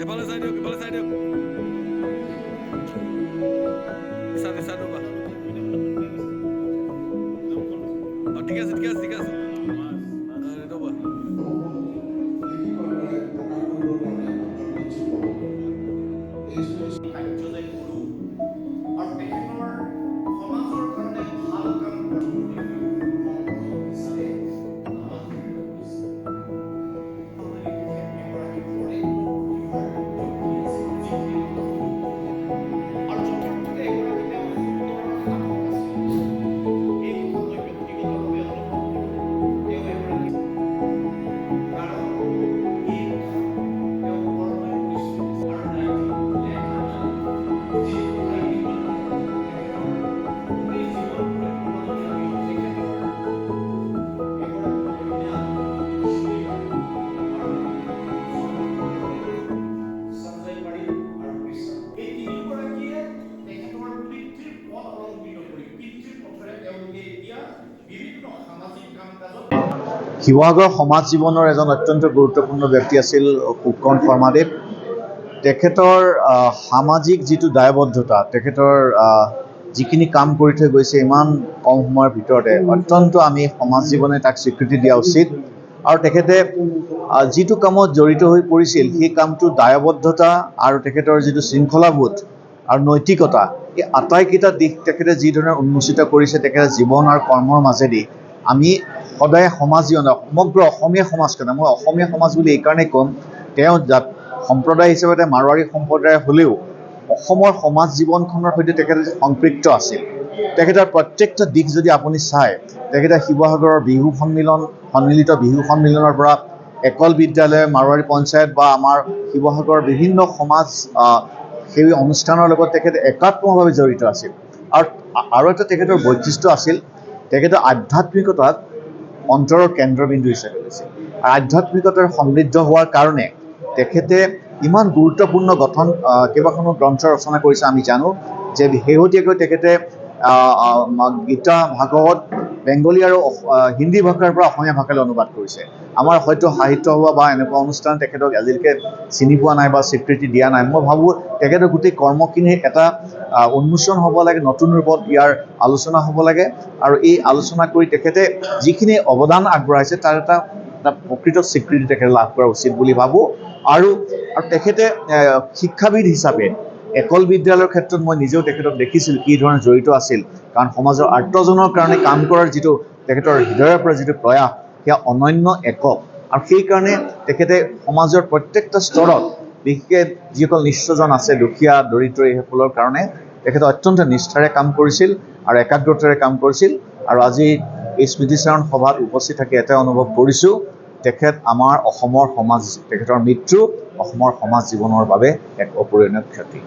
Kepala saya dia. Sana Pak. Oh, dikasih. Coba. Sivasagar সমাজ জীৱনৰ এজন অত্যন্ত গুৰুত্বপূৰ্ণ ব্যক্তি আছিল ফুকন শৰ্মাদেৱ। তেখেতৰ সামাজিক যিটো দায়বদ্ধতা, তেখেতৰ যিখিনি কাম কৰি থৈ গৈছে ইমান কম সময়ৰ ভিতৰতে, অত্যন্ত আমি সমাজ জীৱনে তাক স্বীকৃতি দিয়া উচিত। আৰু তেখেতে যিটো কামত জড়িত হৈ পৰিছিল সেই কামটো দায়বদ্ধতা আৰু তেখেতৰ যিটো শৃংখলাবোধ আৰু নৈতিকতা, এই আটাইকেইটা দিশ তেখেতে যি ধৰণে উন্মোচিত কৰিছে তেখেতৰ জীৱন আৰু কৰ্মৰ মাজেদি, আমি সদায় সমাজ জীৱনত সমগ্ৰ অসমীয়া সমাজখনে, মই অসমীয়া সমাজ বুলি এইকাৰণেই ক'ম, তেওঁ সম্প্ৰদায় হিচাপে মাৰোৱাৰী সম্প্ৰদায় হ'লেও অসমৰ সমাজ জীৱনখনৰ সৈতে তেখেতে সম্পৃক্ত আছিল। তেখেতৰ প্ৰত্যেকটা দিশ যদি আপুনি চায়, তেখেতে শিৱসাগৰৰ সন্মিলিত বিহু সন্মিলনৰ পৰা একল বিদ্যালয়, মাৰোৱাৰী পঞ্চায়ত বা আমাৰ শিৱসাগৰৰ বিভিন্ন সমাজ সেই অনুষ্ঠানৰ লগত তেখেতে একাত্মভাৱে জড়িত আছিল। আৰু এটা তেখেতৰ বৈশিষ্ট্য আছিল, তেখেতে আধ্যাত্মিকতাক অন্তৰৰ কেন্দ্ৰবিন্দু হিচাপে লৈছিল। আধ্যাত্মিকতাৰ সমৃদ্ধ হোৱাৰ কাৰণে তেখেতে ইমান গুৰুত্বপূৰ্ণ কেইবাখনো গ্ৰন্থ ৰচনা কৰিছে। আমি জানো যে শেহতীয়াকৈ তেখেতে গীতা, ভাগৱত বেংগলী আৰু হিন্দী ভাষাৰ পৰা অসমীয়া ভাষালৈ অনুবাদ কৰিছে। আমাৰ হয়তো সাহিত্য সভা বা এনেকুৱা অনুষ্ঠান তেখেতক আজিলৈকে চিনি পোৱা নাই বা স্বীকৃতি দিয়া নাই। মই ভাবোঁ তেখেতৰ গোটেই কৰ্মখিনিৰ এটা উন্মোচন হ'ব লাগে, নতুন ৰূপত ইয়াৰ আলোচনা হ'ব লাগে। আৰু এই আলোচনা কৰি তেখেতে যিখিনি অৱদান আগবঢ়াইছে তাৰ এটা প্ৰকৃত স্বীকৃতি তেখেতে লাভ কৰা উচিত বুলি ভাবোঁ। আৰু তেখেতে শিক্ষাবিদ হিচাপে একল বিদ্যালয়ৰ ক্ষেত্ৰত মই নিজেও তেখেতক দেখিছিলোঁ কি ধৰণে জড়িত আছিল। কাৰণ সমাজৰ আৰ্তজনৰ কাৰণে কাম কৰাৰ যিটো তেখেতৰ হৃদয়ৰ পৰা যিটো প্ৰয়াস, সেয়া অনন্য একক। আৰু সেইকাৰণে তেখেতে সমাজৰ প্ৰত্যেকটা স্তৰত, বিশেষকৈ যিসকল নিষ্ঠজন আছে, দুখীয়া দৰিদ্ৰ, এইসকলৰ কাৰণে তেখেতে অত্যন্ত নিষ্ঠাৰে কাম কৰিছিল আৰু একাগ্ৰতাৰে কাম কৰিছিল। আৰু আজি এই স্মৃতিচাৰণ সভাত উপস্থিত থাকি এটাই অনুভৱ কৰিছোঁ, তেখেত আমাৰ অসমৰ সমাজ, তেখেতৰ মৃত্যু অসমৰ সমাজ জীৱনৰ বাবে এক অপূৰণীয় ক্ষতি।